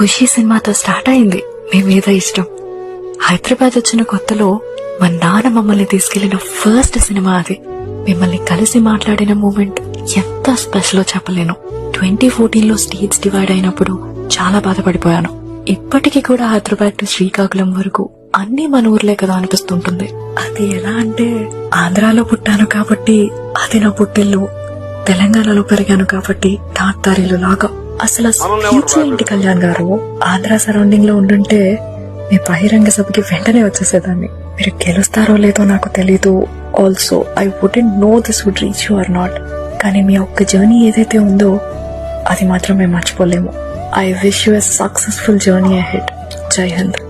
ఖుషి సినిమాతో స్టార్ట్ అయింది మీ మీద ఇష్టం. హైదరాబాద్ వచ్చిన కొత్తలో మా నాన్న మమ్మల్ని తీసుకెళ్లిన ఫస్ట్ సినిమా అది. మిమ్మల్ని కలిసి మాట్లాడిన మూమెంట్ ఎంత స్పెషలో చెప్పలేను. 2014లో స్టేట్స్ డివైడ్ అయినప్పుడు చాలా బాధపడిపోయాను. ఇప్పటికీ కూడా హైదరాబాద్ టు శ్రీకాకుళం వరకు అన్ని మన ఊర్లే కదా అనిపిస్తుంటుంది. అది ఎలా అంటే ఆంధ్రాలో పుట్టాను కాబట్టి అది నా పుట్టిల్లు, తెలంగాణలో పెరిగాను కాబట్టి తాత్తారిల్లు లాగా. అసలు ఫ్యూచర్ ఇంటి కళ్యాణ్ గారు ఆంధ్ర సరౌండింగ్ లో ఉండుంటే మీ బహిరంగ సభకి వెంటనే వచ్చేసేదాన్ని. మీరు గెలుస్తారో లేదో నాకు తెలీదు. Also I wouldn't know this would reach you or not. కానీ మీ ఒక్క జర్నీ ఏదైతే ఉందో అది మాత్రం మేము మర్చిపోలేము. I wish you a successful journey ahead. జై హింద్.